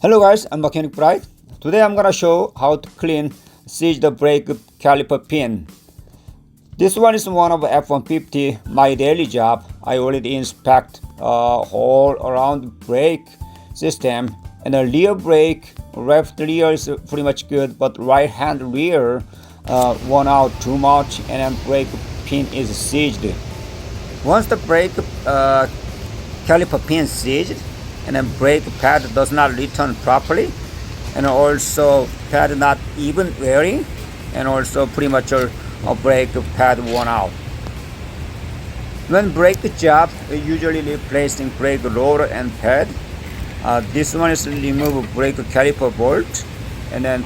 Hello guys, I'm Mechanic Pride. Today I'm gonna show how to clean seized brake caliper pin. This one is one of F150, my daily job. I already inspect all around brake system, and the rear brake, left rear is pretty much good, but right hand rear worn out too much, and then brake pin is seized. Once the brake caliper pin seized, and then brake pad does not return properly, and also pad not even wearing, and also pretty much a brake pad worn out. When brake job, usually replacing brake rotor and pad. This one is remove brake caliper bolt, and then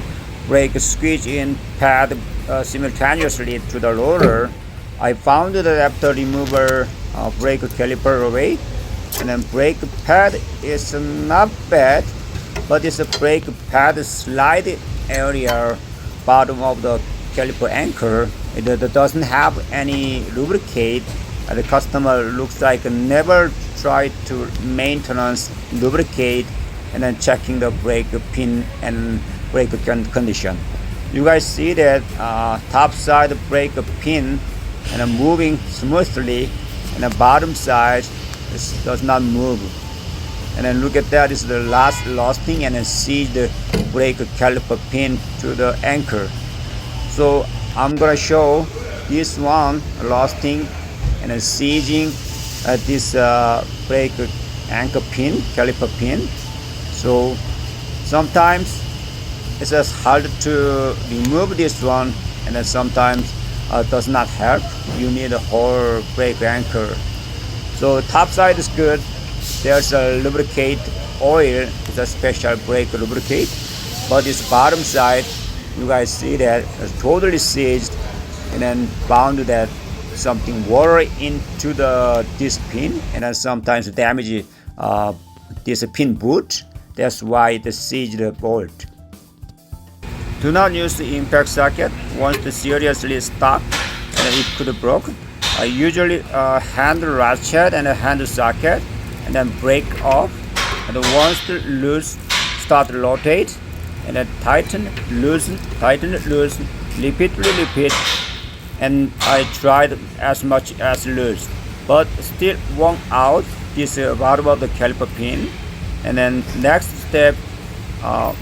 brake squeeze in pad simultaneously to the rotor. I found that after remover brake caliper away, and then brake pad is not bad, but it's a brake pad slide area bottom of the caliper anchor. It doesn't have any lubricate. The customer looks like never tried to maintenance lubricate and then checking the brake pin and brake condition. You guys see that top side brake pin and moving smoothly, and the bottom side does not move. And then look at that, is the last thing, and then see the brake caliper pin to the anchor. So I'm gonna show this one last thing, and then seizing this brake anchor pin, caliper pin. So sometimes it's just hard to remove this one, and then sometimes does not help. You need a whole brake anchor. So top side is good. There's a lubricate oil, it's a special brake lubricate. But this bottom side, you guys see that it's totally seized, and then bound that something water into this pin, and then sometimes damage this pin boot. That's why it seized the bolt. Do not use the impact socket once the seriously stuck and it could broke. I usually handle ratchet and a handle socket, and then break off, and once the loose start rotate, and then tighten, loosen, repeat, and I tried as much as loose, but still won't out this bottom of the caliper pin. And then next step,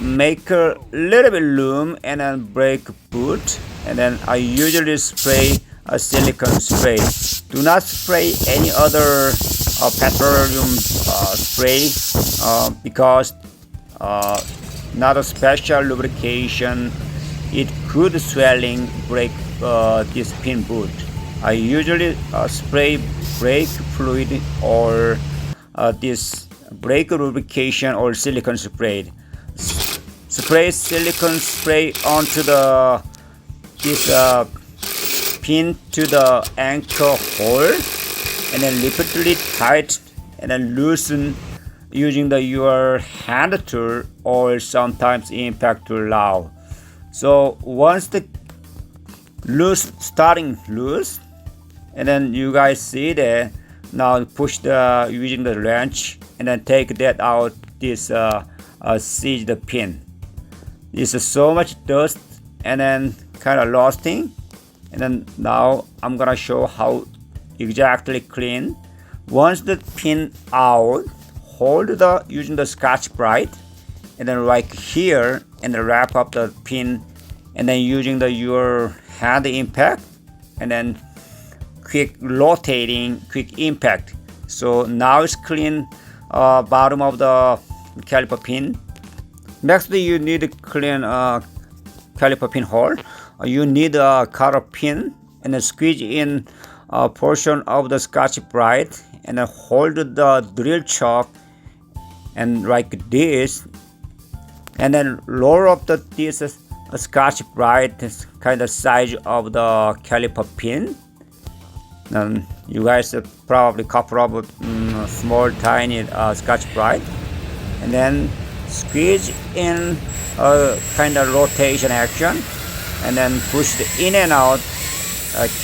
make a little bit loom and then break boot, and then I usually spray a silicone spray. Do not spray any other petroleum spray because not a special lubrication. It could swelling break this pin boot. I usually spray brake fluid or this brake lubrication or silicone spray. Spray silicone spray onto this pin to the anchor hole, and then repeatedly tight and then loosen using your hand tool or sometimes impact tool now. So once the starting loose, and then you guys see that now push using the wrench, and then take that out, this seize the pin. This is so much dust and then kind of rusting. And then now I'm gonna show how exactly clean. Once the pin out, hold using the Scotch-Brite, and then right here, and then wrap up the pin, and then using your hand impact, and then quick rotating, quick impact. So now it's clean bottom of the caliper pin. Next, you need to clean caliper pin hole. You need a cotter pin, and then squeeze in a portion of the Scotch-Brite, and then hold the drill chuck and like this, and then roll up this Scotch-Brite kind of size of the caliper pin. And you guys probably couple of small tiny Scotch-Brite, and then squeeze in a kind of rotation action, and then push the in and out,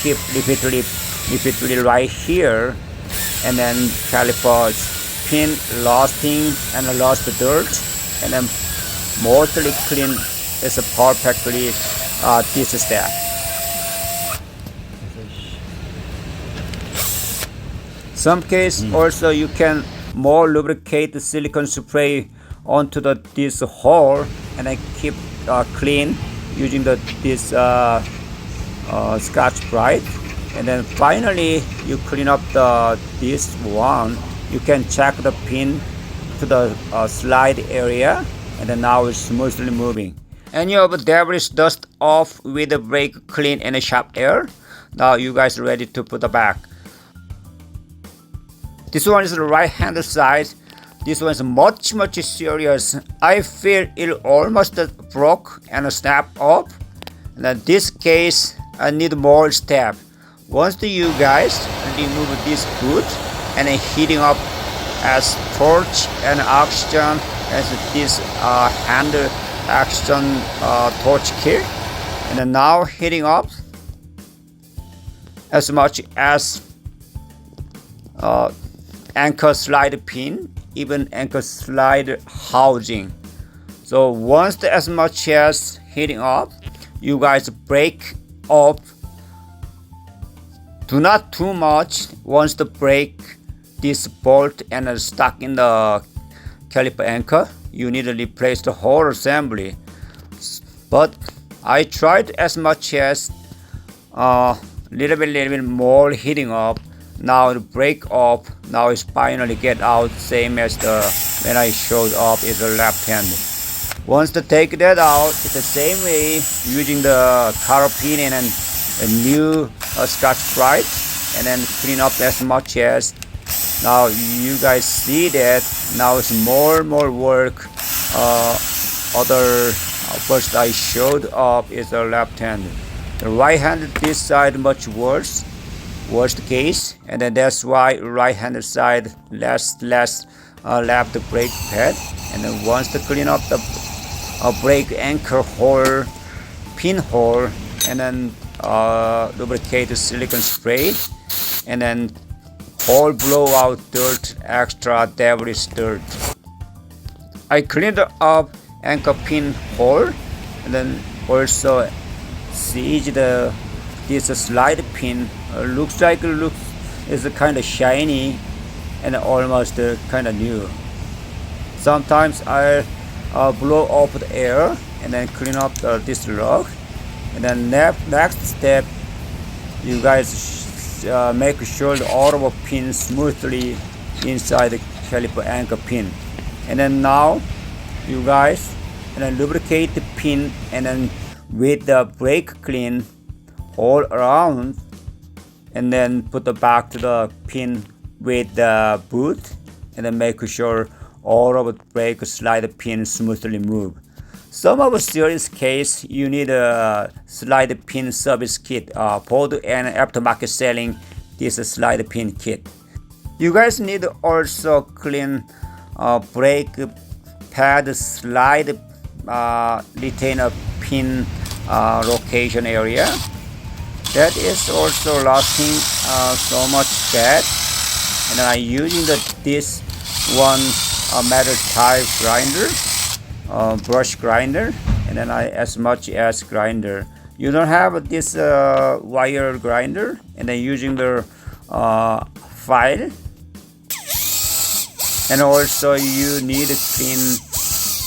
keep repeatedly right here, and then caliper pin lasting and lost the dirt, and then mostly clean is perfectly this step. Some case also you can more lubricate the silicone spray onto this hole and then keep clean using this Scotch Brite. And then finally you clean up this one. You can check the pin to the slide area, and then now it's smoothly moving. Any of the debris dust off with the brake clean and a sharp air. Now you guys are ready to put it back. This one is the right hand side. This one is much serious. I feel it almost broke and snapped off. And in this case, I need more step. Once you guys remove this boot and heating up as torch and oxygen as this hand oxygen torch kit, and then now heating up as much as anchor slide pin, even anchor slide housing. So once as much as heating up, you guys break up. Do not too much. Once the break this bolt and stuck in the caliper anchor, you need to replace the whole assembly. But I tried as much as little bit more heating up. Now the break up. Now it's finally get out, same as when I showed up is the left hand. Once to take that out, it's the same way using the carabiner and a new Scotch Brite, and then clean up as much as. Now you guys see that now it's more work. First I showed up is the left hand. The right hand this side much worst case, and then that's why right hand side less left brake pad. And then once to clean up the brake anchor hole, pin hole, and then lubricate the silicone spray, and then all blow out dirt, extra debris dirt. I cleaned up anchor pin hole, and then also seized this slide pin. Looks is kind of shiny and almost kind of new. Sometimes I blow off the air and then clean up this lug. And then next step, you guys make sure all of the pins smoothly inside the caliper anchor pin. And then now you guys and then lubricate the pin, and then with the brake clean all around, and then put it back to the pin with the boot, and then make sure all of the brake slide pin smoothly move. Some of a serious case, you need a slide pin service kit, both and aftermarket selling this slide pin kit. You guys need also clean brake pad slide retainer pin location area. That is also lasting so much bad. And I'm using this one metal tire grinder. Brush grinder, and then as much as grinder. You don't have this wire grinder, and then using the file. And also you need a clean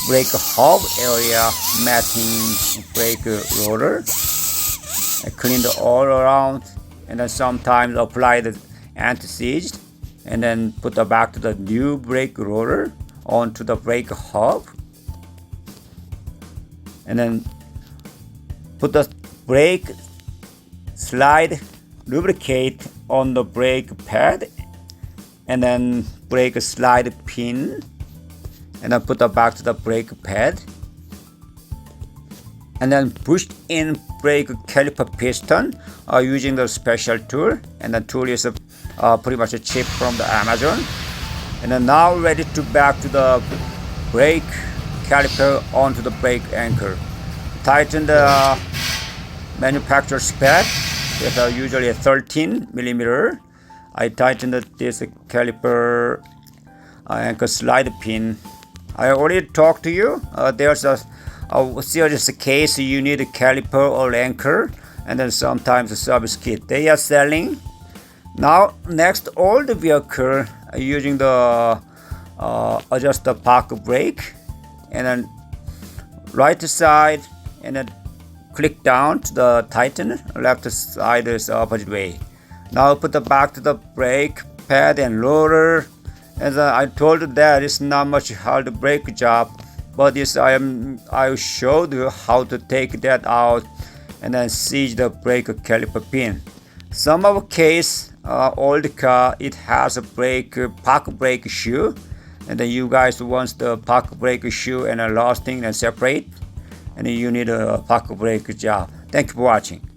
brake hub area, matting brake roller. Clean it all around, and then sometimes apply the anti-seize, and then put it back to the new brake roller onto the brake hub. And then put the brake slide lubricate on the brake pad, and then brake slide pin, and then put it back to the brake pad, and then push in brake caliper piston using the special tool. And the tool is pretty much cheap from the Amazon. And then now ready to back to the brake caliper onto the brake anchor. Tighten the manufacturer spec with usually a 13 millimeter. I tightened this caliper anchor slide pin I already talked to you. There's a serious case you need a caliper or anchor, and then sometimes a service kit. They are selling. Now, next, all the vehicle using the adjust the park brake, and then right side, and then click down to the tighten. Left side is the opposite way. Now put the back to the brake pad and roller. As I told you, that it's not much hard brake job, but this I showed you how to take that out and then seize the brake caliper pin. Some of case old car, it has a park brake shoe, and then you guys want the park brake shoe and a lost thing and separate, and you need a park brake job. Thank you for watching.